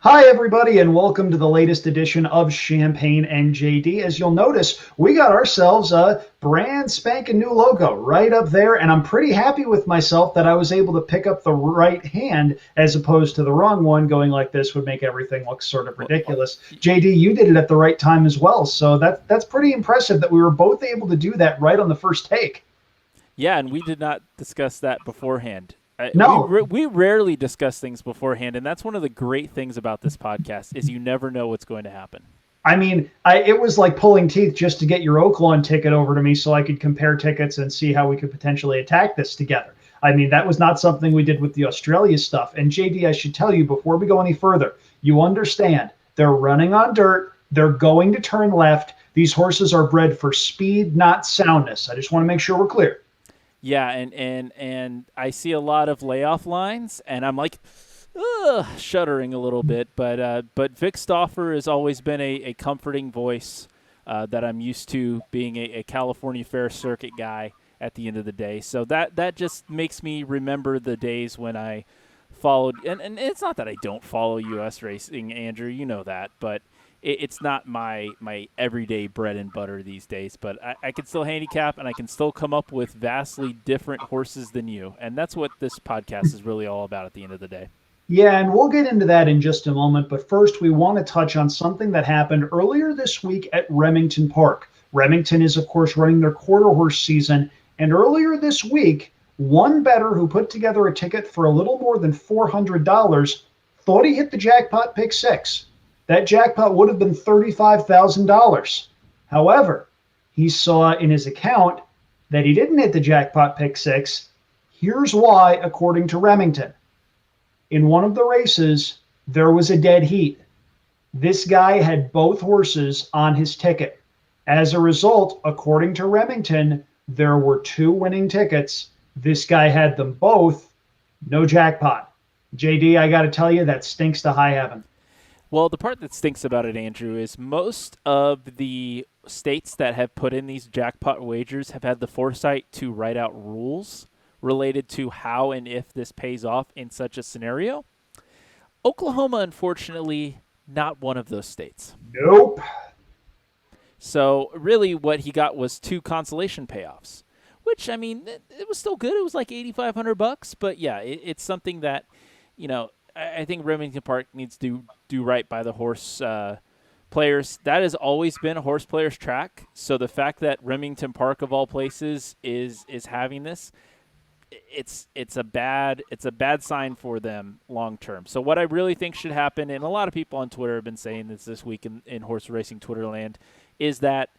Hi, everybody, and welcome to the latest edition of Champagne and JD. As you'll notice, we got ourselves a brand spanking new logo right up there, and I'm pretty happy with myself that I was able to pick up the right hand as opposed to the wrong one. Going like this would make everything look sort of ridiculous. JD, you did it at the right time as well, so that's pretty impressive that we were both able to do that right on the first take. Yeah, and we did not discuss that beforehand. No, We rarely discuss things beforehand, and that's one of the great things about this podcast is you never know what's going to happen. I mean, it was like pulling teeth just to get your OAKLAWN ticket over to me so I could compare tickets and see how we could potentially attack this together. I mean, that was not something we did with the Australia stuff. And JD, I should tell you before we go any further, you understand they're running on dirt, they're going to turn left. These horses are bred for speed, not soundness. I just want to make sure we're clear. Yeah, and I see a lot of layoff lines, and I'm like, ugh, shuddering a little bit. But Vic Stauffer has always been a comforting voice that I'm used to being a California Fair Circuit guy at the end of the day. So that just makes me remember the days when I followed, and it's not that I don't follow U.S. racing, Andrew, you know that, but it's not my everyday bread and butter these days. But I can still handicap, and I can still come up with vastly different horses than you, and that's what this podcast is really all about at the end of the day. Yeah, and we'll get into that in just a moment. But first, we want to touch on something that happened earlier this week at Remington Park. Remington is, of course, running their quarter horse season. And earlier this week, one bettor who put together a ticket for a little more than $400 thought he hit the jackpot pick six. That jackpot would have been $35,000. However, he saw in his account that he didn't hit the jackpot pick six. Here's why, according to Remington. In one of the races, there was a dead heat. This guy had both horses on his ticket. As a result, according to Remington, there were two winning tickets. This guy had them both. No jackpot. JD, I got to tell you, that stinks to high heaven. Well, the part that stinks about it, Andrew, is most of the states that have put in these jackpot wagers have had the foresight to write out rules related to how and if this pays off in such a scenario. Oklahoma, unfortunately, not one of those states. Nope. So really what he got was two consolation payoffs, which, I mean, it was still good. It was like $8,500, but yeah, it's something that, you know, I think Remington Park needs to do right by the horse players. That has always been a horse player's track. So the fact that Remington Park of all places is having this, it's a bad sign for them long term. So what I really think should happen, and a lot of people on Twitter have been saying this week in horse racing Twitter land, is that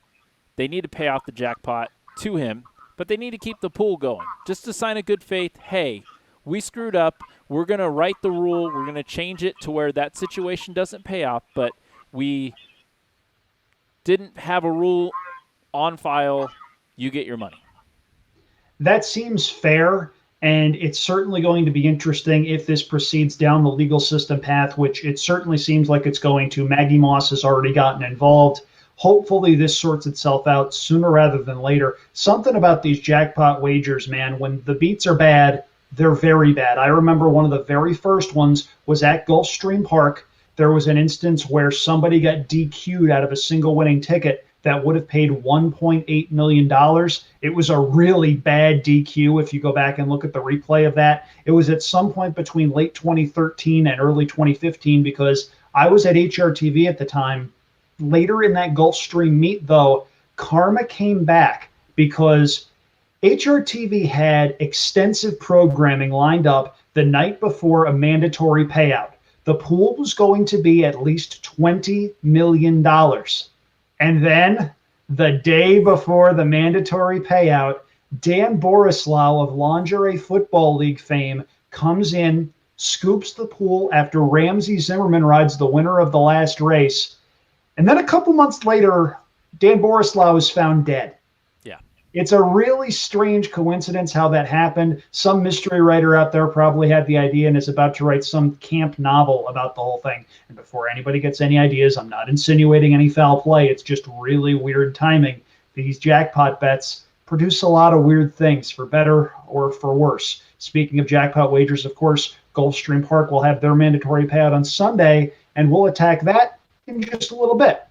they need to pay off the jackpot to him, but they need to keep the pool going. Just to sign a good faith, hey, we screwed up. We're going to write the rule. We're going to change it to where that situation doesn't pay off, but we didn't have a rule on file. You get your money. That seems fair, and it's certainly going to be interesting if this proceeds down the legal system path, which it certainly seems like it's going to. Maggie Moss has already gotten involved. Hopefully this sorts itself out sooner rather than later. Something about these jackpot wagers, man, when the beats are bad, they're very bad. I remember one of the very first ones was at Gulfstream Park. There was an instance where somebody got DQ'd out of a single winning ticket that would have paid $1.8 million. It was a really bad DQ if you go back and look at the replay of that. It was at some point between late 2013 and early 2015 because I was at HRTV at the time. Later in that Gulfstream meet, though, karma came back because HRTV had extensive programming lined up the night before a mandatory payout. The pool was going to be at least $20 million. And then the day before the mandatory payout, Dan Borislaw of Lingerie Football League fame comes in, scoops the pool after Ramsey Zimmerman rides the winner of the last race. And then a couple months later, Dan Borislaw is found dead. Yeah. It's a really strange coincidence how that happened. Some mystery writer out there probably had the idea and is about to write some camp novel about the whole thing. And before anybody gets any ideas, I'm not insinuating any foul play. It's just really weird timing. These jackpot bets produce a lot of weird things, for better or for worse. Speaking of jackpot wagers, of course, Gulfstream Park will have their mandatory payout on Sunday, and we'll attack that in just a little bit.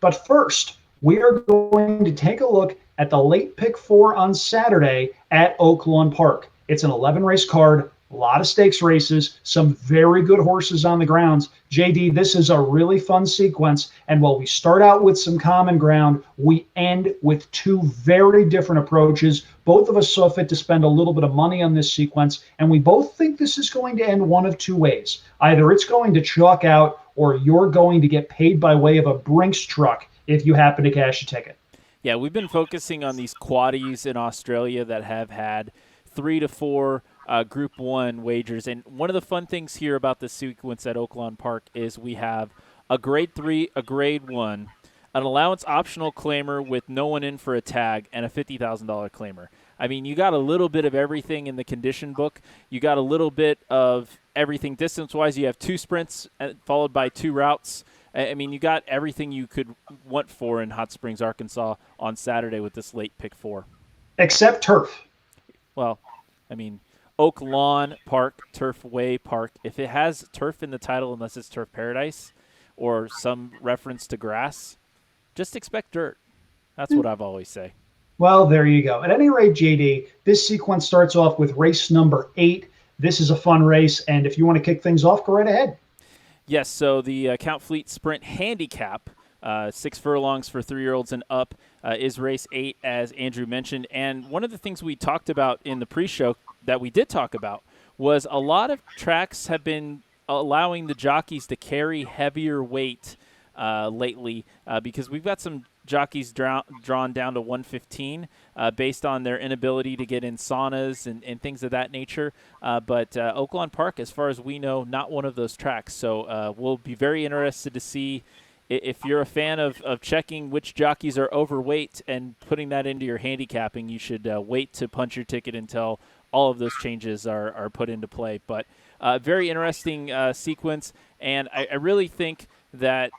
But first, we are going to take a look at the late pick 4 on Saturday at OAKLAWN Park. It's an 11-race card, a lot of stakes races, some very good horses on the grounds. JD, this is a really fun sequence, and while we start out with some common ground, we end with two very different approaches. Both of us saw fit to spend a little bit of money on this sequence, and we both think this is going to end one of two ways. Either it's going to chalk out, or you're going to get paid by way of a Brinks truck if you happen to cash a ticket. Yeah, we've been focusing on these quaddies in Australia that have had 3 to 4 Group 1 wagers. And one of the fun things here about this sequence at OAKLAWN Park is we have a Grade 3, a Grade 1, an allowance optional claimer with no one in for a tag, and a $50,000 claimer. I mean, you got a little bit of everything in the condition book. You got a little bit of everything distance-wise. You have 2 sprints followed by 2 routes. I mean, you got everything you could want for in Hot Springs, Arkansas on Saturday with this late pick 4. Except turf. Well, I mean, OAKLAWN Park, Turfway Park. If it has turf in the title, unless it's Turf Paradise or some reference to grass, just expect dirt. That's what I've always say. Well, there you go. At any rate, JD, this sequence starts off with race number 8. This is a fun race, and if you want to kick things off, go right ahead. Yes, so the Count Fleet Sprint Handicap, 6 furlongs for 3-year-olds and up, is race 8, as Andrew mentioned. And one of the things we talked about in the pre-show that we did talk about was a lot of tracks have been allowing the jockeys to carry heavier weight lately because we've got some jockeys drawn down to 115 based on their inability to get in saunas and things of that nature. But OAKLAWN Park, as far as we know, not one of those tracks. So we'll be very interested to see if you're a fan of checking which jockeys are overweight and putting that into your handicapping. You should wait to punch your ticket until all of those changes are put into play. But very interesting sequence, and I really think that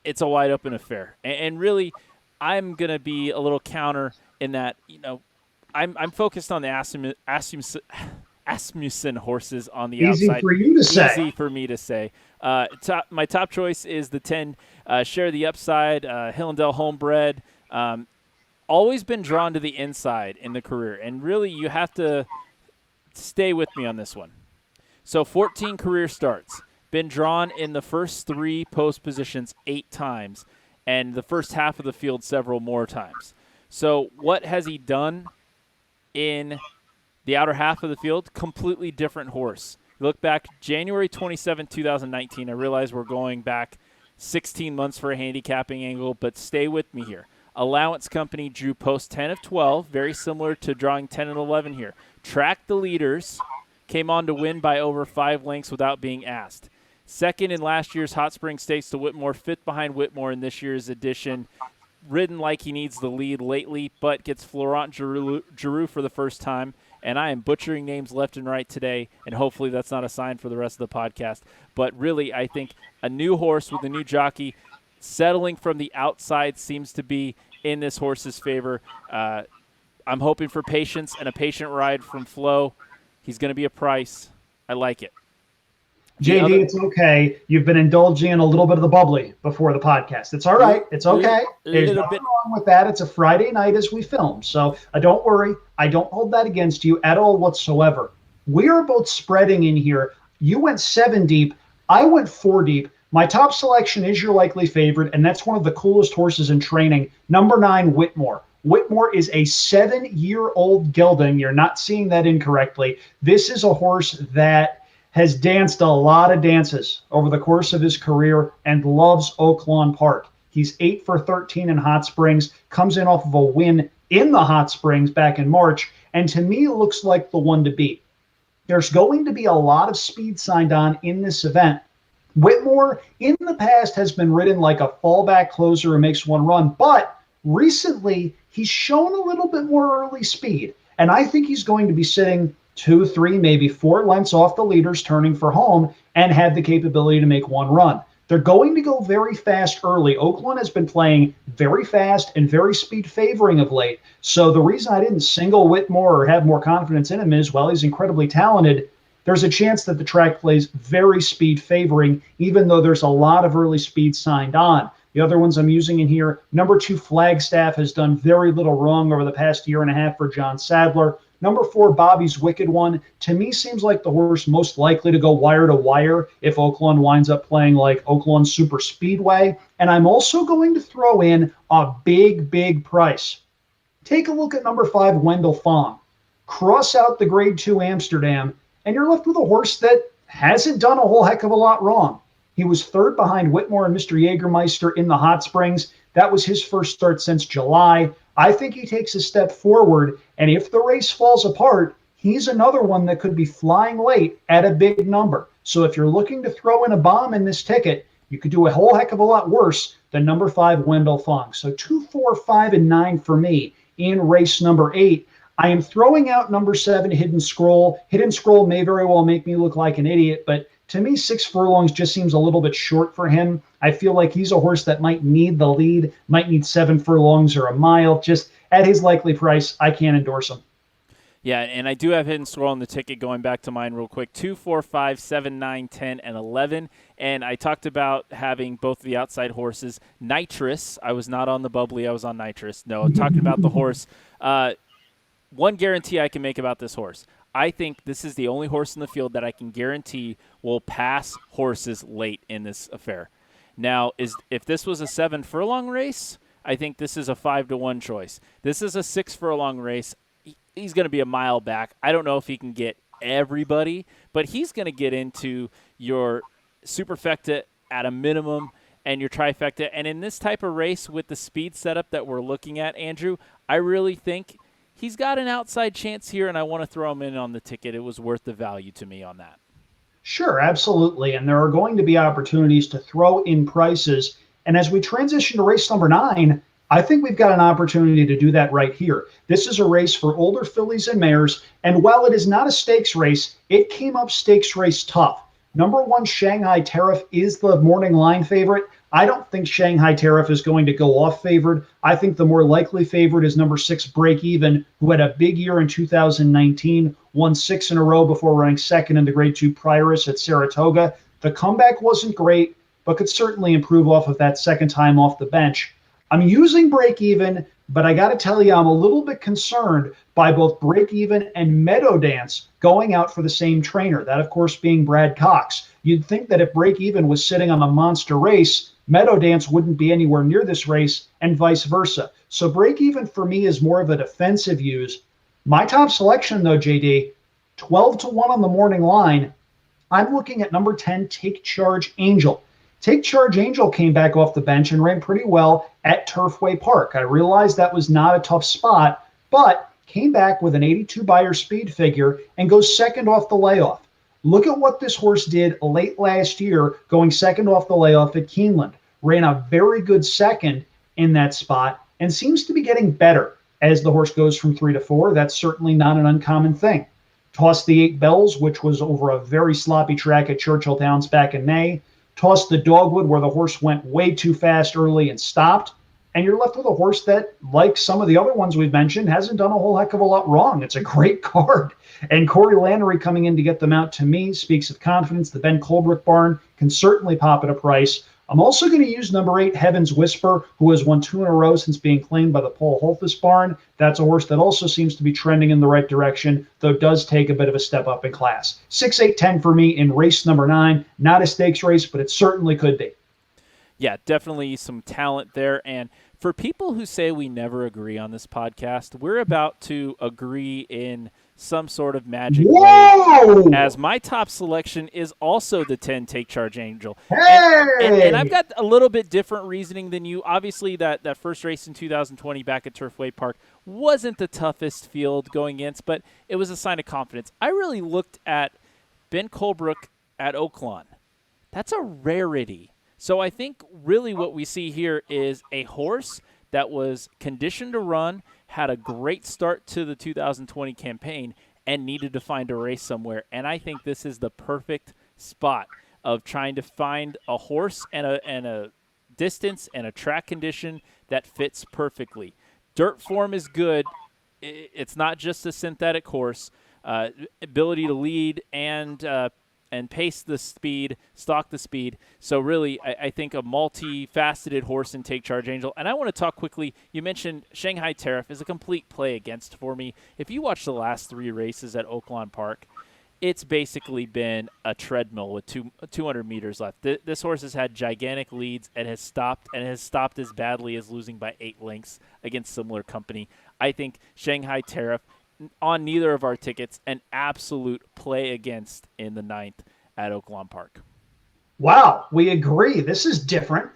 it's a wide open affair. And really, I'm going to be a little counter in that, you know, I'm focused on the Asmussen horses on the outside. Easy for you to say. Easy for me to say. My top choice is the 10, Share the Upside, Hillendale Homebred. Always been drawn to the inside in the career. And really, you have to stay with me on this one. So 14 career starts. Been drawn in the first 3 post positions 8 times, and the first half of the field several more times. So what has he done in the outer half of the field? Completely different horse. Look back, January 27, 2019. I realize we're going back 16 months for a handicapping angle, but stay with me here. Allowance Company drew post 10 of 12, very similar to drawing 10 and 11 here. Tracked the leaders, came on to win by over 5 lengths without being asked. Second in last year's Hot Springs Stakes to Whitmore, 5th behind Whitmore in this year's edition. Ridden like he needs the lead lately, but gets Florent Giroux for the first time. And I am butchering names left and right today, and hopefully that's not a sign for the rest of the podcast. But really, I think a new horse with a new jockey settling from the outside seems to be in this horse's favor. I'm hoping for patience and a patient ride from Flo. He's going to be a price. I like it. JD, it's okay. You've been indulging in a little bit of the bubbly before the podcast. It's all right. It's okay. There's nothing wrong with that. It's a Friday night as we film. So don't worry. I don't hold that against you at all whatsoever. We are both spreading in here. You went 7 deep. I went 4 deep. My top selection is your likely favorite, and that's one of the coolest horses in training, number 9, Whitmore. Whitmore is a 7-year-old gelding. You're not seeing that incorrectly. This is a horse that has danced a lot of dances over the course of his career and loves OAKLAWN Park. He's 8 for 13 in Hot Springs, comes in off of a win in the Hot Springs back in March, and to me looks like the one to beat. There's going to be a lot of speed signed on in this event. Whitmore, in the past, has been ridden like a fallback closer who makes one run, but recently he's shown a little bit more early speed, and I think he's going to be sitting 2, 3, maybe 4 lengths off the leaders turning for home and have the capability to make one run. They're going to go very fast early. OAKLAWN has been playing very fast and very speed favoring of late. So the reason I didn't single Whitmore or have more confidence in him is, well, he's incredibly talented, there's a chance that the track plays very speed favoring, even though there's a lot of early speed signed on. The other ones I'm using in here, number 2, Flagstaff has done very little wrong over the past year and a half for John Sadler. Number 4, Bobby's Wicked One, to me seems like the horse most likely to go wire to wire if OAKLAWN winds up playing like OAKLAWN Super Speedway. And I'm also going to throw in a big price. Take a look at number 5, Wendell Fong. Cross out the grade 2 Amsterdam, and you're left with a horse that hasn't done a whole heck of a lot wrong. He was third behind Whitmore and Mr. Jägermeister in the Hot Springs. That was his first start since July. I think he takes a step forward, and if the race falls apart, he's another one that could be flying late at a big number. So if you're looking to throw in a bomb in this ticket, you could do a whole heck of a lot worse than number 5, Wendell Fong. So 2, 4, 5, and 9 for me in race number 8. I am throwing out number 7, Hidden Scroll. Hidden Scroll may very well make me look like an idiot, but to me, 6 furlongs just seems a little bit short for him. I feel like he's a horse that might need the lead, might need 7 furlongs or a mile. Just at his likely price, I can't endorse him. Yeah, and I do have Hidden Scroll on the ticket, going back to mine real quick. 2, 4, 5, 7, 9, 10, and 11. And I talked about having both of the outside horses. Nitrous, I was not on the bubbly, I was on Nitrous. No, I'm talking about the horse. One guarantee I can make about this horse. I think this is the only horse in the field that I can guarantee will pass horses late in this affair. Now, if this was a 7 furlong race, I think this is a 5-1 choice. This is a 6 furlong race. He's going to be a mile back. I don't know if he can get everybody, but he's going to get into your superfecta at a minimum and your trifecta. And in this type of race with the speed setup that we're looking at, Andrew, I really think he's got an outside chance here, and I want to throw him in on the ticket. It was worth the value to me on that. Sure, absolutely. And there are going to be opportunities to throw in prices. And as we transition to race number 9, I think we've got an opportunity to do that right here. This is a race for older fillies and mares. And while it is not a stakes race, it came up stakes race tough. Number 1, Shanghai Tariff is the morning line favorite. I don't think Shanghai Tariff is going to go off favored. I think the more likely favorite is number 6, Break Even, who had a big year in 2019, won 6 in a row before running second in the grade 2 Prioress at Saratoga. The comeback wasn't great, but could certainly improve off of that second time off the bench. I'm using Break Even, but I got to tell you, I'm a little bit concerned by both Break Even and Meadow Dance going out for the same trainer, that of course being Brad Cox. You'd think that if Break Even was sitting on a monster race, Meadow Dance wouldn't be anywhere near this race, and vice versa. So Break Even for me is more of a defensive use. My top selection, though, JD, 12-1 on the morning line. I'm looking at number 10, Take Charge Angel. Take Charge Angel came back off the bench and ran pretty well at Turfway Park. I realized that was not a tough spot, but came back with an 82 Beyer speed figure and goes second off the layoff. Look at what this horse did late last year, going second off the layoff at Keeneland. Ran a very good second in that spot and seems to be getting better as the horse goes from 3 to 4. That's certainly not an uncommon thing. Tossed the 8 Bells, which was over a very sloppy track at Churchill Downs back in May. Tossed the Dogwood, where the horse went way too fast early and stopped. And you're left with a horse that, like some of the other ones we've mentioned, hasn't done a whole heck of a lot wrong. It's a great card. And Corey Lannery coming in to get them out, to me, speaks of confidence. The Ben Colbrook barn can certainly pop at a price. I'm also going to use number 8, Heaven's Whisper, who has won 2 in a row since being claimed by the Paul Holthus barn. That's a horse that also seems to be trending in the right direction, though does take a bit of a step up in class. 6, 8, 10 for me in race number 9. Not a stakes race, but it certainly could be. Yeah, definitely some talent there. And for people who say we never agree on this podcast, we're about to agree in some sort of magic way, as my top selection is also the 10 Take Charge Angel. And I've got a little bit different reasoning than you. Obviously, that first race in 2020 back at Turfway Park wasn't the toughest field going against, but it was a sign of confidence. I really looked at Ben Colbrook at OAKLAWN. That's a rarity. So I think really what we see here is a horse that was conditioned to run, had a great start to the 2020 campaign, and needed to find a race somewhere. And I think this is the perfect spot of trying to find a horse and a distance and a track condition that fits perfectly. Dirt form is good. It's not just a synthetic horse. ability to lead and pace the speed, stalk the speed. So really, I think a multifaceted horse in Take Charge Angel. And I want to talk quickly. You mentioned Shanghai Tariff is a complete play against for me. If you watch the last 3 races at OAKLAWN Park, it's basically been a treadmill with 200 meters left. This horse has had gigantic leads and has stopped as badly as losing by 8 lengths against similar company. I think Shanghai Tariff, on neither of our tickets, an absolute play against in the 9th at OAKLAWN Park. Wow, we agree. This is different.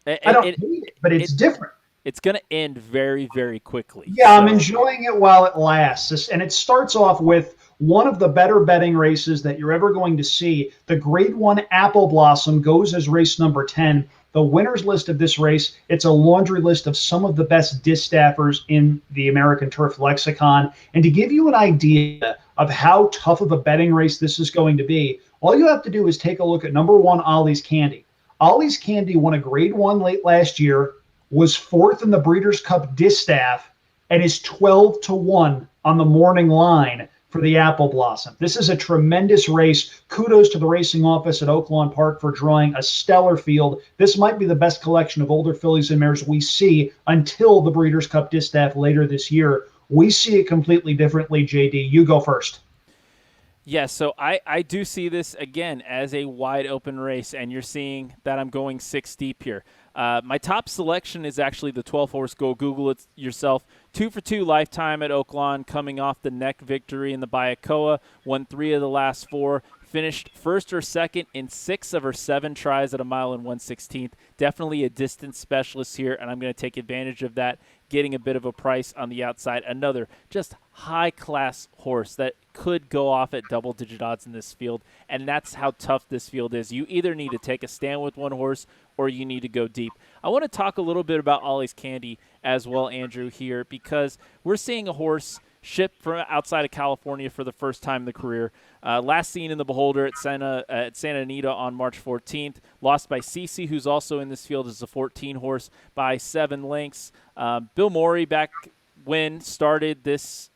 I don't hate it, but it's different. It's going to end very, very quickly. Yeah, so I'm enjoying it while it lasts. And it starts off with one of the better betting races that you're ever going to see. The Grade 1 Apple Blossom goes as race number 10. The winner's list of this race, it's a laundry list of some of the best distaffers in the American turf lexicon. And to give you an idea of how tough of a betting race this is going to be, all you have to do is take a look at number 1, Ollie's Candy. Ollie's Candy won a Grade 1 late last year, was 4th in the Breeders' Cup Distaff, and is 12-1 on the morning line for the Apple Blossom. This is a tremendous race. Kudos to the racing office at OAKLAWN Park for drawing a stellar field. This might be the best collection of older fillies and mares we see until the Breeders' Cup Distaff later this year. We see it completely differently, JD. You go first. Yeah, so I do see this, again, as a wide-open race, and you're seeing that I'm going 6 deep here. My top selection is actually the 12-horse. Go Google it yourself. 2 for 2 lifetime at OAKLAWN, coming off the neck victory in the Bayakoa. Won 3 of the last 4. Finished 1st or 2nd in 6 of her 7 tries at 1 mile and 1/16. Definitely a distance specialist here, and I'm going to take advantage of that, getting a bit of a price on the outside. Another just high-class horse that could go off at double-digit odds in this field, and that's how tough this field is. You either need to take a stand with one horse or you need to go deep. I want to talk a little bit about Ollie's Candy as well, Andrew, here, because we're seeing a horse shipped from outside of California for the first time in the career. Last seen in the Beholder at Santa Anita on March 14th. Lost by Cece, who's also in this field as a 14 horse by 7 lengths. Bill Morey back when started this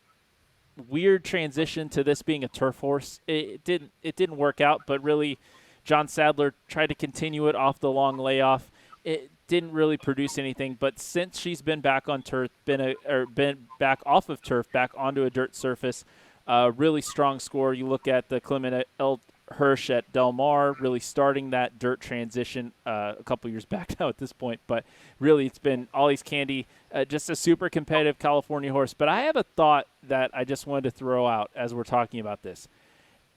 weird transition to this being a turf horse. It didn't work out, but really John Sadler tried to continue it off the long layoff. It didn't really produce anything, but since she's been back on turf, been back off of turf, back onto a dirt surface, really strong score. You look at the Clement L. Hirsch at Del Mar, really starting that dirt transition a couple years back now at this point, but really it's been Ollie's Candy, just a super competitive California horse. But I have a thought that I just wanted to throw out as we're talking about this.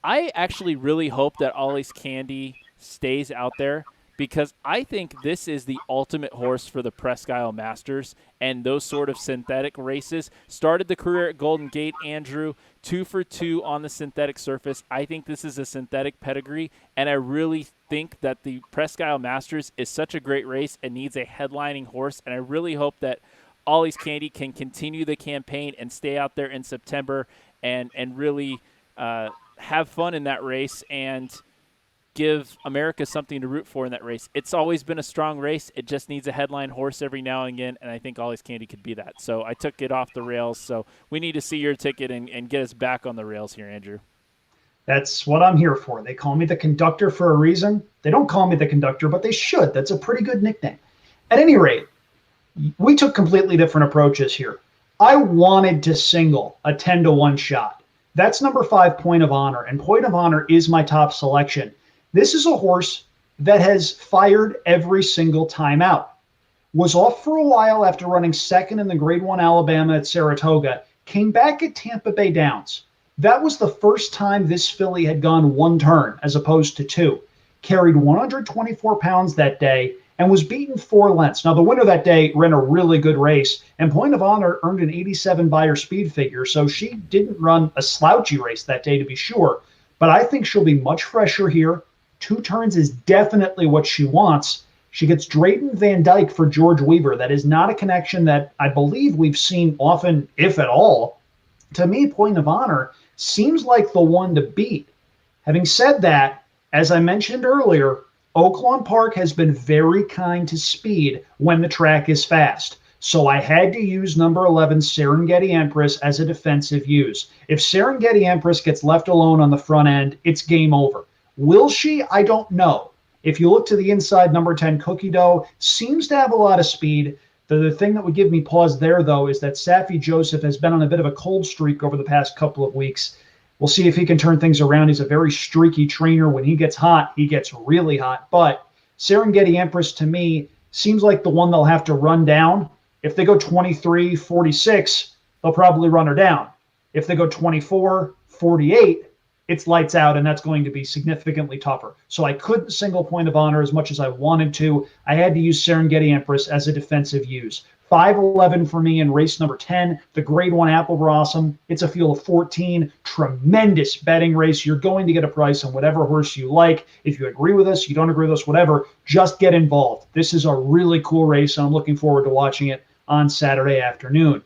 I actually really hope that Ollie's Candy stays out there, because I think this is the ultimate horse for the Presque Isle Masters and those sort of synthetic races. Started the career at Golden Gate, Andrew, 2 for 2 on the synthetic surface. I think this is a synthetic pedigree, and I really think that the Presque Isle Masters is such a great race and needs a headlining horse, and I really hope that Ollie's Candy can continue the campaign and stay out there in September and really have fun in that race and give America something to root for in that race. It's always been a strong race. It just needs a headline horse every now and again, and I think Ollie's Candy could be that. So I took it off the rails. So we need to see your ticket and get us back on the rails here, Andrew. That's what I'm here for. They call me the conductor for a reason. They don't call me the conductor, but they should. That's a pretty good nickname. At any rate, we took completely different approaches here. I wanted to single a 10-1 shot. That's number 5, Point of Honor, and Point of Honor is my top selection. This is a horse that has fired every single time out. Was off for a while after running 2nd in the Grade 1 Alabama at Saratoga, came back at Tampa Bay Downs. That was the first time this filly had gone 1 turn as opposed to 2. Carried 124 pounds that day and was beaten 4 lengths. Now, the winner that day ran a really good race, and Point of Honor earned an 87 Beyer speed figure, so she didn't run a slouchy race that day, to be sure. But I think she'll be much fresher here. 2 turns is definitely what she wants. She gets Drayton Van Dyke for George Weaver. That is not a connection that I believe we've seen often, if at all. To me, Point of Honor seems like the one to beat. Having said that, as I mentioned earlier, OAKLAWN Park has been very kind to speed when the track is fast. So I had to use number 11, Serengeti Empress, as a defensive use. If Serengeti Empress gets left alone on the front end, it's game over. Will she? I don't know. If you look to the inside, number 10, Cookie Dough seems to have a lot of speed. The thing that would give me pause there, though, is that Safi Joseph has been on a bit of a cold streak over the past couple of weeks. We'll see if he can turn things around. He's a very streaky trainer. When he gets hot, he gets really hot. But Serengeti Empress, to me, seems like the one they'll have to run down. If they go 23-46, they'll probably run her down. If they go 24-48, it's lights out, and that's going to be significantly tougher. So I couldn't single point of honor as much as I wanted to. I had to use Serengeti Empress as a defensive use. 5-11 for me in race number 10, the grade 1 Apple Blossom. It's a field of 14. Tremendous betting race. You're going to get a price on whatever horse you like. If you agree with us, you don't agree with us, whatever, just get involved. This is a really cool race, and I'm looking forward to watching it on Saturday afternoon.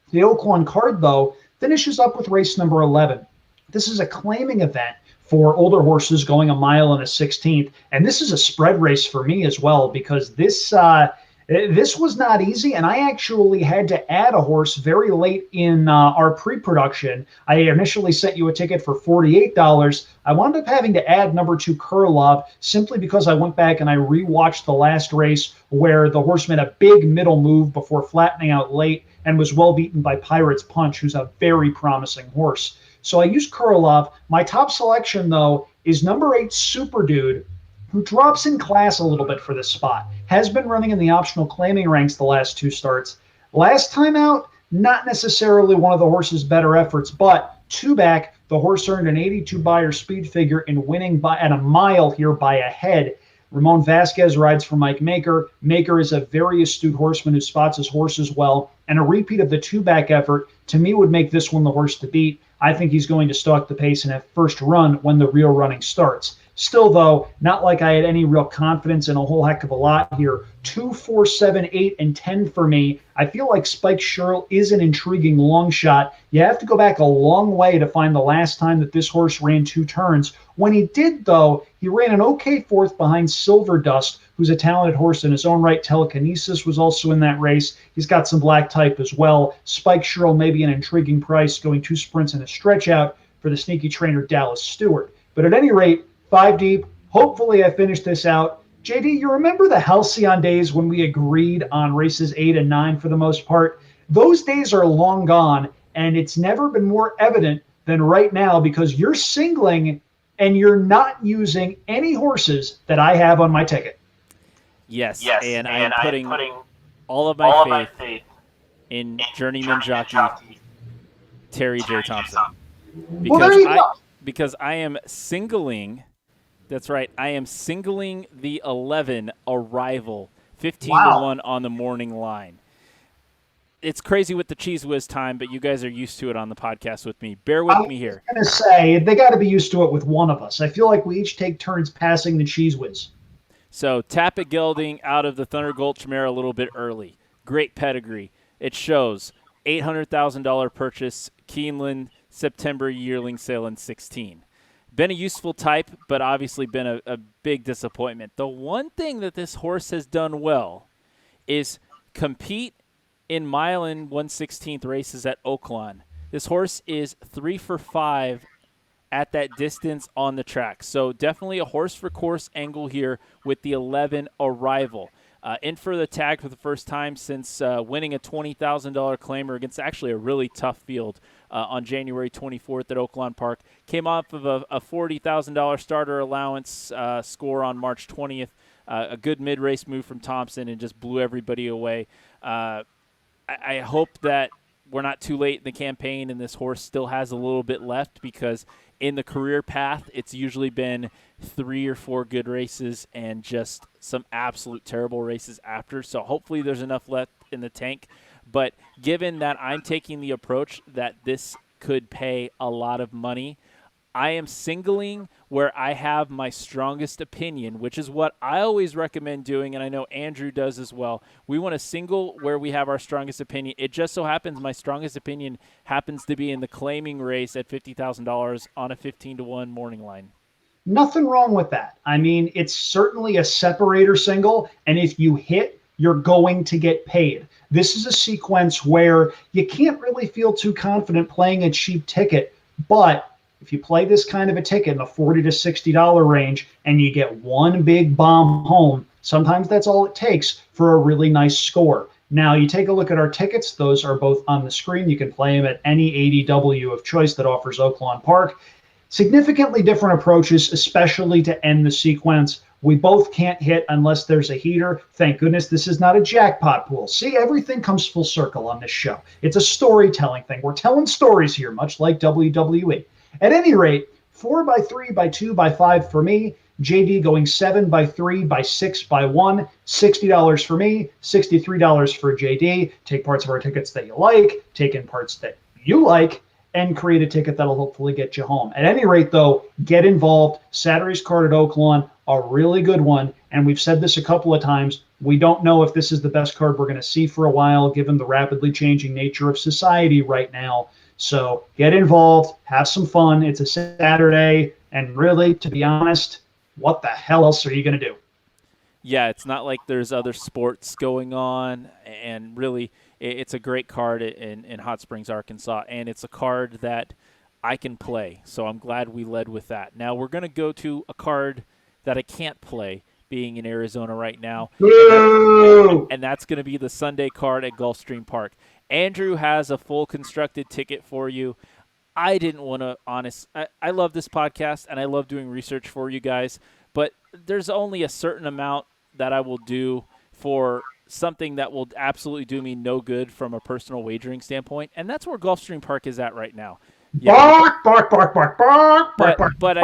The OAKLAWN card, though, finishes up with race number 11. This is a claiming event for older horses going a mile and a 16th, and this is a spread race for me as well, because this was not easy, and I actually had to add a horse very late in our pre-production. I initially sent you a ticket for $48. I wound up having to add number 2, Kurlov, simply because I went back and I rewatched the last race where the horse made a big middle move before flattening out late and was well beaten by Pirate's Punch, who's a very promising horse. So I used Kurlov. My top selection, though, is number 8, Super Dude, who drops in class a little bit for this spot. Has been running in the optional claiming ranks the last 2 starts. Last time out, not necessarily one of the horse's better efforts, but 2 back, the horse earned an 82 Beyer speed figure in winning at a mile here by a head. Ramon Vasquez rides for Mike Maker. Maker is a very astute horseman who spots his horses well, and a repeat of the 2 back effort, to me, would make this one the horse to beat. I think he's going to stalk the pace and have first run when the real running starts. Still, though, not like I had any real confidence in a whole heck of a lot here. 2, 4, 7, 8, and 10 for me. I feel like Spike Sherrill is an intriguing long shot. You have to go back a long way to find the last time that this horse ran 2 turns. When he did, though, he ran an okay 4th behind Silver Dust, who's a talented horse in his own right. Telekinesis was also in that race. He's got some black type as well. Spike Sherrill may be an intriguing price, going 2 sprints and a stretch out for the sneaky trainer Dallas Stewart. But at any rate, 5 deep. Hopefully I finish this out. JD, you remember the Halcyon days when we agreed on races 8 and 9 for the most part? Those days are long gone, and it's never been more evident than right now, because you're singling and you're not using any horses that I have on my ticket. Yes, and I am putting all of my faith in journeyman jockey Terry J. Thompson. Because I am singling. That's right. I am singling the 11 Arrival, 15-1 on the morning line. It's crazy with the Cheese Whiz time, but you guys are used to it on the podcast with me. Bear with me here. I was going to say, they got to be used to it with one of us. I feel like we each take turns passing the Cheese Whiz. So Tappet Gelding out of the Thunder Gulch mare a little bit early. Great pedigree. It shows $800,000 purchase, Keeneland, September yearling sale in 16. Been a useful type, but obviously been a big disappointment. The one thing that this horse has done well is compete in mile and 1/16 races at OAKLAWN. This horse is 3 for 5 at that distance on the track. So definitely a horse for course angle here with the 11 Arrival. In for the tag for the first time since winning a $20,000 claimer against actually a really tough field on January 24th at Oaklawn Park. Came off of a $40,000 starter allowance score on March 20th. A good mid-race move from Thompson and just blew everybody away. I hope that we're not too late in the campaign and this horse still has a little bit left, because in the career path, it's usually been 3 or 4 good races and just some absolute terrible races after. So hopefully there's enough left in the tank. But given that I'm taking the approach that this could pay a lot of money, I am singling where I have my strongest opinion, which is what I always recommend doing, and I know Andrew does as well. We want to single where we have our strongest opinion. It just so happens my strongest opinion happens to be in the claiming race at $50,000 on a 15-1 morning line. Nothing wrong with that. I mean, it's certainly a separator single, and if you hit you're going to get paid. This is a sequence where you can't really feel too confident playing a cheap ticket, but if you play this kind of a ticket in the $40 to $60 range and you get one big bomb home, sometimes that's all it takes for a really nice score. Now, you take a look at our tickets. Those are both on the screen. You can play them at any ADW of choice that offers OAKLAWN Park. Significantly different approaches, especially to end the sequence. We both can't hit unless there's a heater. Thank goodness this is not a jackpot pool. See, everything comes full circle on this show. It's a storytelling thing. We're telling stories here, much like WWE. At any rate, 4 by 3 by 2 by 5 for me. JD going 7 by 3 by 6 by 1. $60 for me, $63 for JD. Take parts of our tickets that you like, take in parts that you like, and create a ticket that'll hopefully get you home. At any rate, though, get involved. Saturday's card at OAKLAWN, a really good one. And we've said this a couple of times. We don't know if this is the best card we're going to see for a while, given the rapidly changing nature of society right now. So get involved, have some fun. It's a Saturday. And really, to be honest, what the hell else are you going to do? Yeah, it's not like there's other sports going on, and really, it's a great card in Hot Springs, Arkansas, and it's a card that I can play, so I'm glad we led with that. Now we're going to go to a card that I can't play, being in Arizona right now, and that's going to be the Sunday card at Gulfstream Park. Andrew has a full constructed ticket for you. I didn't want to, I love this podcast, and I love doing research for you guys, but there's only a certain amount that I will do for something that will absolutely do me no good from a personal wagering standpoint, and that's where Gulfstream Park is at right now. Yeah, bark. But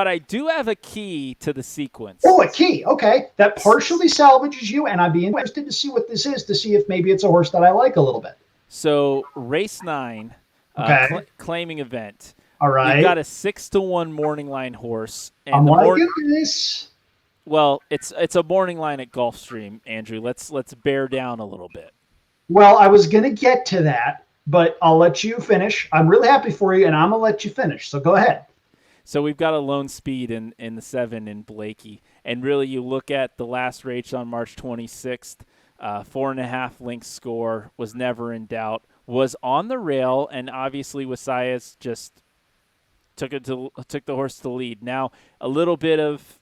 I do have a key to the sequence. Oh, a key. Okay. That partially salvages you, and I'd be interested to see what this is, to see if maybe it's a horse that I like a little bit. So, race 9, claiming event. All right. You've got a 6-1 morning line horse. And I'm liking this. Well, it's a morning line at Gulfstream, Andrew. Let's bear down a little bit. Well, I was going to get to that, but I'll let you finish. I'm really happy for you, and I'm going to let you finish. So go ahead. So we've got a lone speed in the 7 in Blakey. And really, you look at the last race on March 26th, 4.5 length score, was never in doubt, was on the rail, and obviously Wasias just took the horse to the lead. Now, a little bit of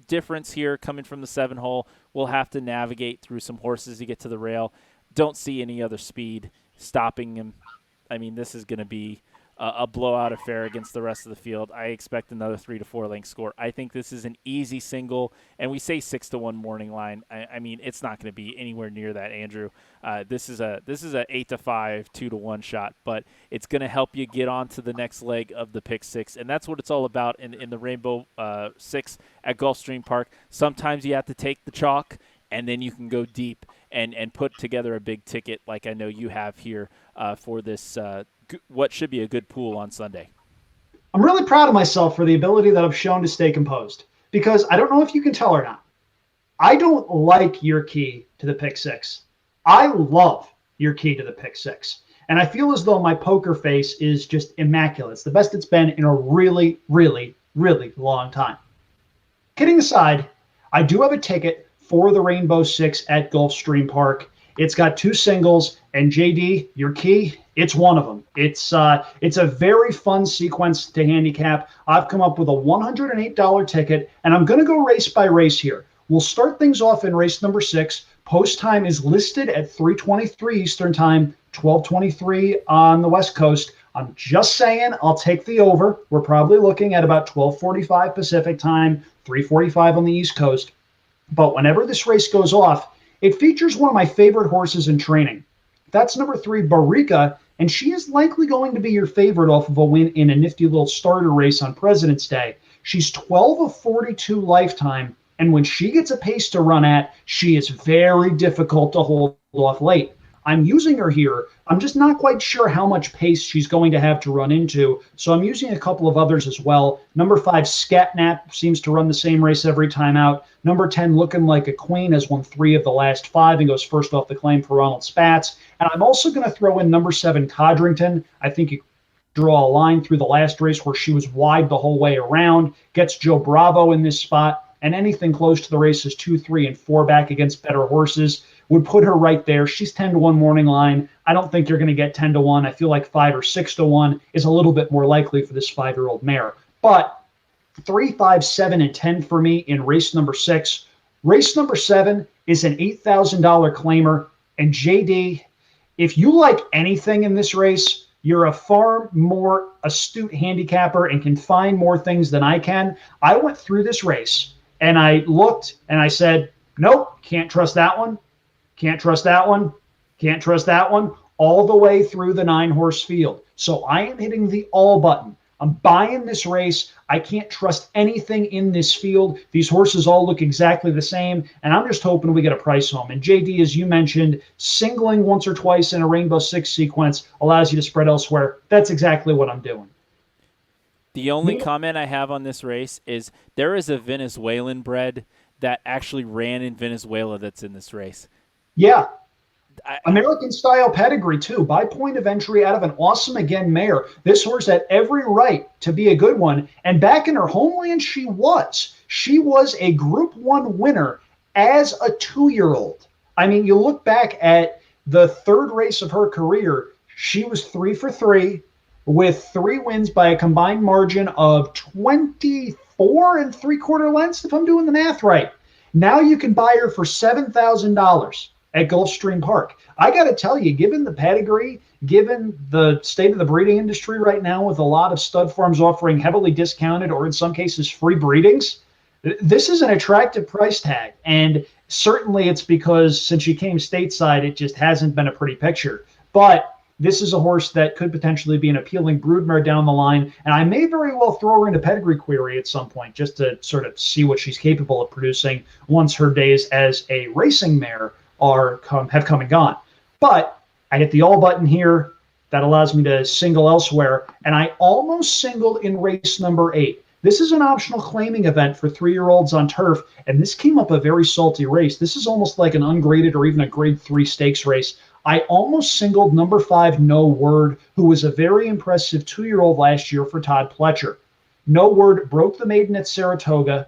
difference here coming from the 7 hole. We'll have to navigate through some horses to get to the rail. Don't see any other speed stopping him. I mean, this is going to be a blowout affair against the rest of the field. I expect another 3 to 4 length score. I think this is an easy single, and we say 6-1 morning line. I mean, it's not going to be anywhere near that, Andrew. This is a 8-5, 2-1 shot, but it's going to help you get on to the next leg of the pick 6, and that's what it's all about in the Rainbow 6 at Gulfstream Park. Sometimes you have to take the chalk, and then you can go deep and put together a big ticket like I know you have here for this what should be a good pool on Sunday. I'm really proud of myself for the ability that I've shown to stay composed, because I don't know if you can tell or not. I don't like your key to the pick 6. I love your key to the pick 6. And I feel as though my poker face is just immaculate. It's the best it's been in a really, really, really long time. Kidding aside, I do have a ticket for the Rainbow 6 at Gulfstream Park. It's got 2 singles, and JD, your key, it's one of them. It's a very fun sequence to handicap. I've come up with a $108 ticket, and I'm going to go race by race here. We'll start things off in race number 6. Post time is listed at 3:23 Eastern time, 12:23 on the West Coast. I'm just saying I'll take the over. We're probably looking at about 12:45 Pacific time, 3:45 on the East Coast. But whenever this race goes off, it features one of my favorite horses in training. That's number 3, Barika, and she is likely going to be your favorite off of a win in a nifty little starter race on President's Day. She's 12 of 42 lifetime, and when she gets a pace to run at, she is very difficult to hold off late. I'm using her here. I'm just not quite sure how much pace she's going to have to run into, so I'm using a couple of others as well. Number 5, Scatnap, seems to run the same race every time out. Number 10, Looking Like a Queen, has won 3 of the last 5 and goes first off the claim for Ronald Spatz. And I'm also going to throw in number 7, Codrington. I think you draw a line through the last race where she was wide the whole way around, gets Joe Bravo in this spot, and anything close to the races 2, 3, and 4 back against better horses. would put her right there. She's 10-1 morning line. I don't think you're going to get 10-1. I feel like 5 or 6-1 is a little bit more likely for this 5-year-old mare. But 3, 5, 7, and 10 for me in race number 6. Race number 7 is an $8,000 claimer. And JD, if you like anything in this race, you're a far more astute handicapper and can find more things than I can. I went through this race and I looked and I said, nope, can't trust that one. Can't trust that one. Can't trust that one. All the way through the 9-horse field. So I am hitting the all button. I'm buying this race. I can't trust anything in this field. These horses all look exactly the same, and I'm just hoping we get a price home. And JD, as you mentioned, singling once or twice in a Rainbow Six sequence allows you to spread elsewhere. That's exactly what I'm doing. The only comment I have on this race is there is a Venezuelan bred that actually ran in Venezuela that's in this race. Yeah. American style pedigree too, by point of entry out of an Awesome Again mare. This horse had every right to be a good one, and back in her homeland she was a Group 1 winner as a 2-year-old. I mean, you look back at the 3rd race of her career, she was 3 for 3 with 3 wins by a combined margin of 24 3/4 lengths, if I'm doing the math right. Now you can buy her for $7,000 at Gulfstream Park. I got to tell you, given the pedigree, given the state of the breeding industry right now with a lot of stud farms offering heavily discounted or in some cases free breedings, this is an attractive price tag. And certainly it's because since she came stateside, it just hasn't been a pretty picture. But this is a horse that could potentially be an appealing broodmare down the line. And I may very well throw her into pedigree query at some point just to sort of see what she's capable of producing once her days as a racing mare have come and gone. But I hit the all button here. That allows me to single elsewhere. And I almost singled in race number 8. This is an optional claiming event for 3-year-olds on turf, and this came up a very salty race. This is almost like an ungraded or even a grade 3 stakes race. I almost singled number 5, No Word, who was a very impressive 2-year-old last year for Todd Pletcher. No Word broke the maiden at Saratoga,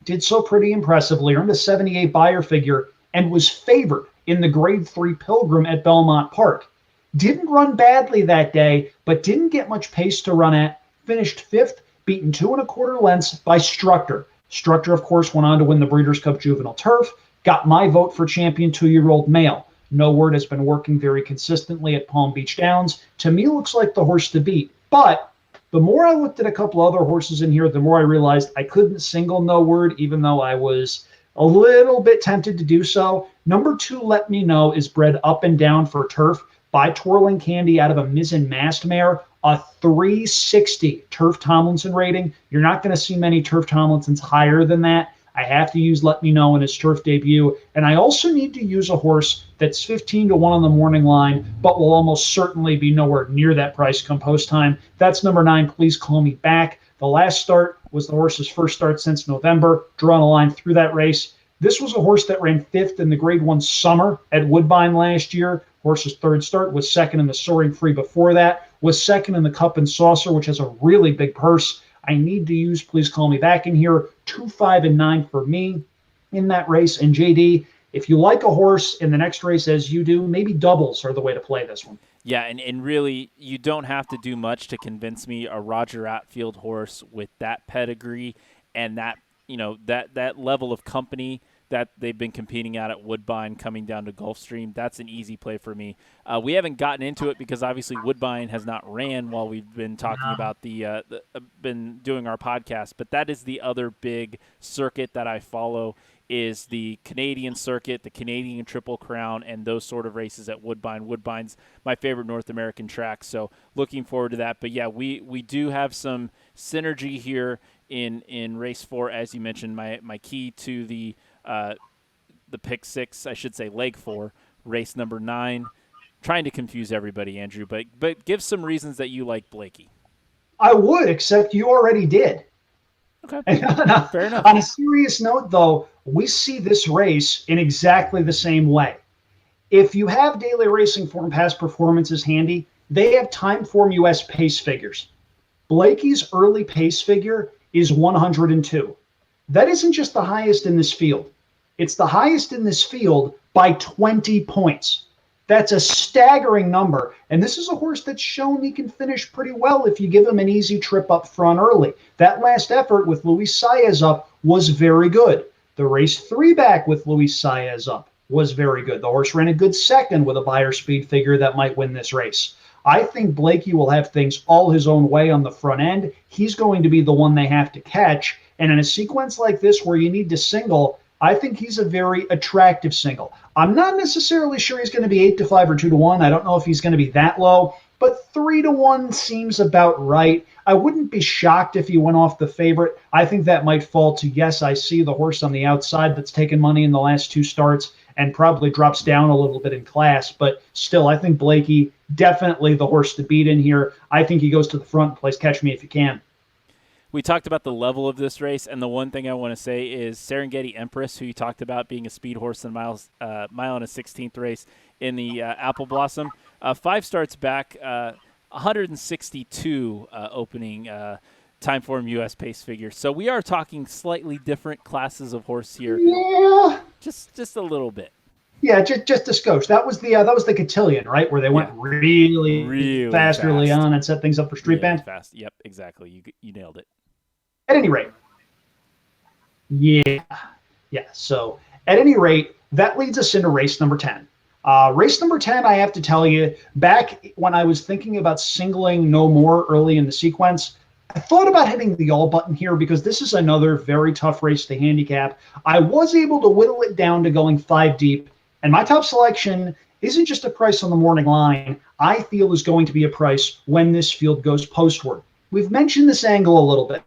did so pretty impressively, earned a 78 buyer figure, and was favored in the grade 3 Pilgrim at Belmont Park. Didn't run badly that day, but didn't get much pace to run at. Finished 5th, beaten 2 1/4 lengths by Structor. Structor, of course, went on to win the Breeders' Cup Juvenile Turf, got my vote for champion 2-year-old male. No Word has been working very consistently at Palm Beach Downs. To me, looks like the horse to beat. But the more I looked at a couple other horses in here, the more I realized I couldn't single No Word, even though I was a little bit tempted to do so. Number 2, Let Me Know, is bred up and down for turf by Twirling Candy out of a Mizzen Mast mare, a 360 Turf Tomlinson rating. You're not going to see many Turf Tomlinsons higher than that. I have to use Let Me Know in his turf debut. And I also need to use a horse that's 15-1 on the morning line, but will almost certainly be nowhere near that price come post time. That's number 9, Please Call Me Back. The last start was the horse's first start since November, drawing a line through that race. This was a horse that ran 5th in the Grade 1 Summer at Woodbine last year. Horse's 3rd start was 2nd in the Soaring Free before that, was 2nd in the Cup and Saucer, which has a really big purse. I need to use Please Call Me Back in here. 2, 5, and 9 for me in that race. And JD, if you like a horse in the next race as you do, maybe doubles are the way to play this one. Yeah, and really, you don't have to do much to convince me a Roger Atfield horse with that pedigree and that, that level of company that they've been competing at Woodbine coming down to Gulfstream. That's an easy play for me. We haven't gotten into it because obviously Woodbine has not ran while we've been talking about been doing our podcast, but that is the other big circuit that I follow is the Canadian circuit, the Canadian Triple Crown, and those sort of races at Woodbine. Woodbine's my favorite North American track, so looking forward to that. But yeah, we do have some synergy here in race 4, as you mentioned. My key to the pick 6, I should say leg 4, race number 9. Trying to confuse everybody, Andrew, but give some reasons that you like Blakey. I would, except you already did. Okay, fair enough. On a serious note, though, we see this race in exactly the same way. If you have Daily Racing Form past performances handy, they have Time Form US pace figures. Blakey's early pace figure is 102. That isn't just the highest in this field. It's the highest in this field by 20 points. That's a staggering number. And this is a horse that's shown he can finish pretty well if you give him an easy trip up front early. That last effort with Luis Saez up was very good. The race 3 back with Luis Saez up was very good. The horse ran a good second with a Beyer speed figure that might win this race. I think Blakey will have things all his own way on the front end. He's going to be the one they have to catch. And in a sequence like this where you need to single, I think he's a very attractive single. I'm not necessarily sure he's going to be 8-5 or 2-1. I don't know if he's going to be that low, but 3-1 seems about right. I wouldn't be shocked if he went off the favorite. I think that might fall to yes, I see the horse on the outside that's taken money in the last 2 starts and probably drops down a little bit in class. But still, I think Blakey, definitely the horse to beat in here. I think he goes to the front and plays Catch Me If You Can. We talked about the level of this race, and the one thing I want to say is Serengeti Empress, who you talked about being a speed horse in mile and a 16th race in the Apple Blossom. 5 starts back, 162 opening time form U.S. pace figure. So we are talking slightly different classes of horse here. Yeah. Just a little bit. Yeah, just a skosh. That was the cotillion, right? Where they went really fast early on and set things up for street band. Fast. Yep, exactly. You nailed it. At any rate, yeah. So at any rate, that leads us into race number 10. Race number 10, I have to tell you, back when I was thinking about singling No More early in the sequence, I thought about hitting the all button here because this is another very tough race to handicap. I was able to whittle it down to going 5 deep, and my top selection isn't just a price on the morning line. I feel is going to be a price when this field goes postward. We've mentioned this angle a little bit.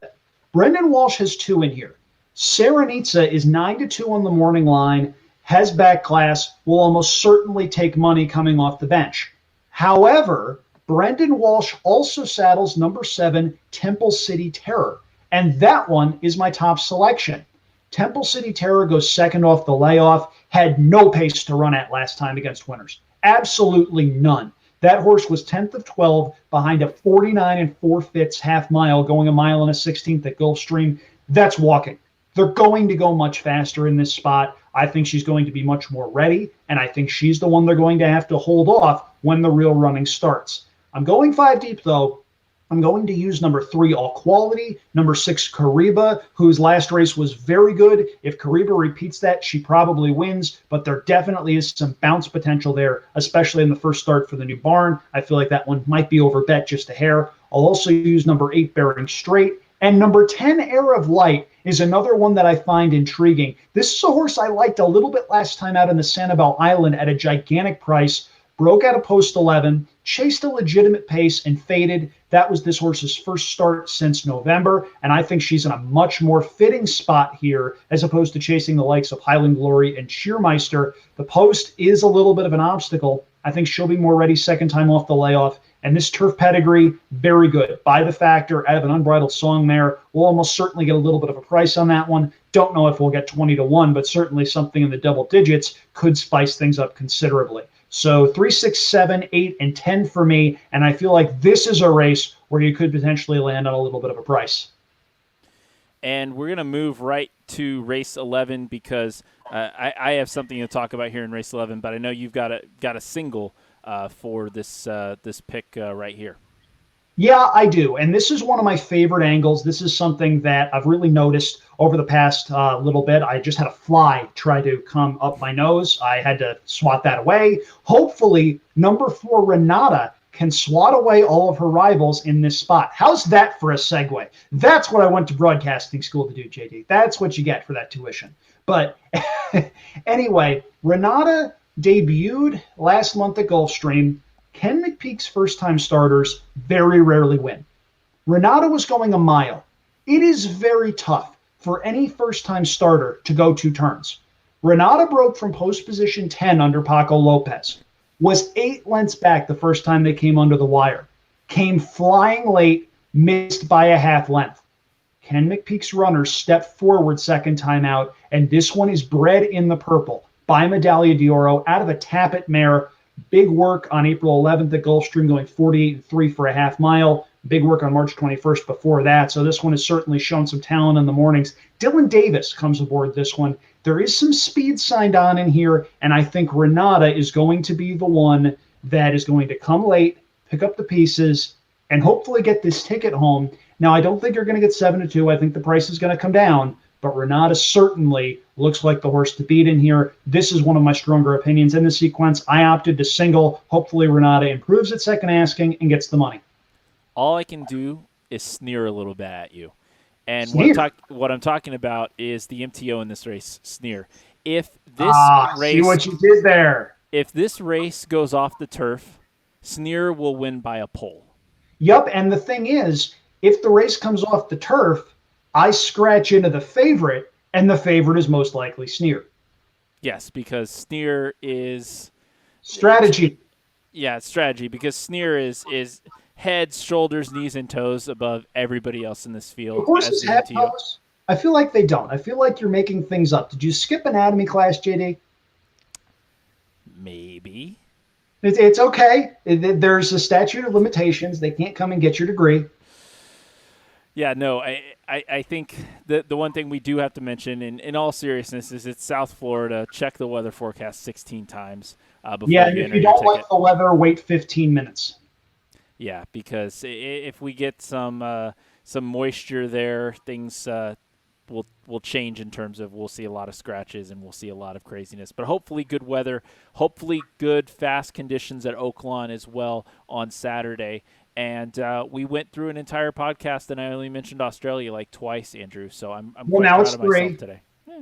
Brendan Walsh has 2 in here. Serenitza is 9-2 on the morning line, has back class, will almost certainly take money coming off the bench. However, Brendan Walsh also saddles number 7, Temple City Terror, and that one is my top selection. Temple City Terror goes second off the layoff, had no pace to run at last time against winners. Absolutely none. That horse was 10th of 12 behind a 49 4/5 half mile going a mile and a 16th at Gulfstream. That's walking. They're going to go much faster in this spot. I think she's going to be much more ready, and I think she's the one they're going to have to hold off when the real running starts. I'm going 5 deep, though. I'm going to use number 3, All Quality, number 6, Kariba, whose last race was very good. If Kariba repeats that, she probably wins, but there definitely is some bounce potential there, especially in the first start for the new barn. I feel like that one might be overbet just a hair. I'll also use number 8, Bearing Straight, and number 10, Air of Light, is another one that I find intriguing. This is a horse I liked a little bit last time out in the Sanibel Island at a gigantic price, broke out of post 11, chased a legitimate pace, and faded. That was this horse's first start since November, and I think she's in a much more fitting spot here as opposed to chasing the likes of Highland Glory and Shearmeister. The post is a little bit of an obstacle. I think she'll be more ready second time off the layoff, and this turf pedigree, very good. By the factor, out of an Unbridled Song mare, we'll almost certainly get a little bit of a price on that one. Don't know if we'll get 20-1, but certainly something in the double digits could spice things up considerably. So 3, 6, 7, 8, and 10 for me, and I feel like this is a race where you could potentially land on a little bit of a price. And we're going to move right to race 11 because I have something to talk about here in race 11, but I know you've got a single for this pick right here. Yeah, I do. And this is one of my favorite angles. This is something that I've really noticed over the past little bit. I just had a fly try to come up my nose. I had to swat that away. Hopefully, number 4, Renata, can swat away all of her rivals in this spot. How's that for a segue? That's what I went to broadcasting school to do, JD. That's what you get for that tuition. But anyway, Renata debuted last month at Gulfstream. Ken McPeak's first-time starters very rarely win. Renata was going a mile. It is very tough for any first-time starter to go 2 turns. Renata broke from post position 10 under Paco Lopez, was 8 lengths back the first time they came under the wire, came flying late, missed by a half length. Ken McPeak's runners stepped forward second time out, and this one is bred in the purple by Medaglia d'Oro out of a Tappet mare. Big work on April 11th at Gulfstream, going 48-3 for a half mile. Big work on March 21st before that. So this one has certainly shown some talent in the mornings. Dylan Davis comes aboard this one. There is some speed signed on in here, and I think Renata is going to be the one that is going to come late, pick up the pieces, and hopefully get this ticket home. Now, I don't think you're going to get 7-2. I think the price is going to come down, but Renata certainly looks like the horse to beat in here. This is one of my stronger opinions in the sequence. I opted to single. Hopefully, Renata improves at second asking and gets the money. All I can do is sneer a little bit at you. And what I'm talking about is the MTO in this race, Sneer. If this race, see what you did there. If this race goes off the turf, Sneer will win by a pole. Yep, and the thing is, if the race comes off the turf, I scratch into the favorite, and the favorite is most likely Sneer. Yes, because Sneer is strategy. Yeah, it's strategy, because Sneer is heads, shoulders, knees, and toes above everybody else in this field. The horses have toes. I feel like they don't. I feel like you're making things up. Did you skip anatomy class, JD? Maybe. It's okay. There's a statute of limitations. They can't come and get your degree. Yeah, no, I think the one thing we do have to mention, in all seriousness, is it's South Florida. Check the weather forecast 16 times before you enter your ticket. If you don't like the weather, wait 15 minutes. Yeah, because if we get some moisture there, things will change in terms of we'll see a lot of scratches and we'll see a lot of craziness. But hopefully good weather, hopefully good fast conditions at OAKLAWN as well on Saturday. And we went through an entire podcast and I only mentioned Australia like twice, Andrew. So I'm quite proud of myself today. Yeah,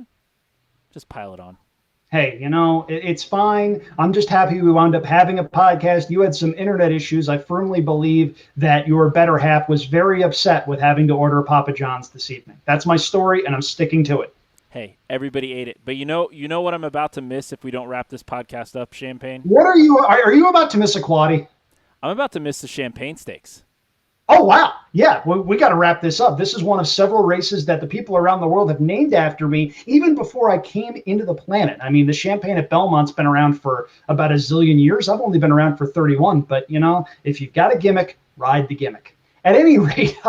just pile it on. Hey, it's fine. I'm just happy we wound up having a podcast. You had some internet issues. I firmly believe that your better half was very upset with having to order Papa John's this evening. That's my story, and I'm sticking to it. Hey, everybody ate it. But you know what I'm about to miss if we don't wrap this podcast up, Champagne? What are you about to miss, Aquati? I'm about to miss the Champagne Stakes. Oh, wow. Yeah, we got to wrap this up. This is one of several races that the people around the world have named after me, even before I came into the planet. I mean, the Champagne at Belmont's been around for about a zillion years. I've only been around for 31. But, if you've got a gimmick, ride the gimmick. At any rate,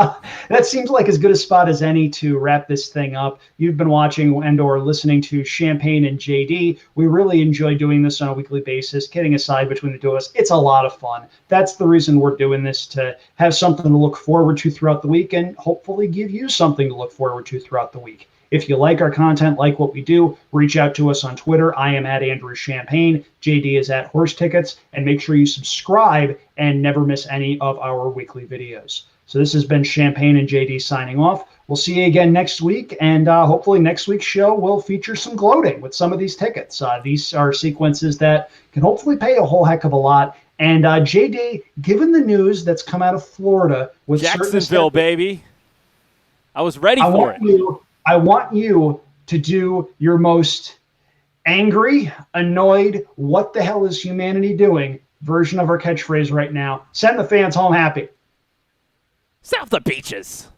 that seems like as good a spot as any to wrap this thing up. You've been watching and or listening to Champagne and JD. We really enjoy doing this on a weekly basis, kidding aside between the two of us. It's a lot of fun. That's the reason we're doing this, to have something to look forward to throughout the week and hopefully give you something to look forward to throughout the week. If you like our content, like what we do, reach out to us on Twitter. I am at Andrew Champagne. JD is at Horse Tickets. And make sure you subscribe and never miss any of our weekly videos. So this has been Champagne and JD signing off. We'll see you again next week. And hopefully next week's show will feature some gloating with some of these tickets. These are sequences that can hopefully pay a whole heck of a lot. And JD, given the news that's come out of Florida with Jacksonville, baby, I was ready for it. I want you to do your most angry, annoyed, what the hell is humanity doing version of our catchphrase right now. Send the fans home happy. South the beaches.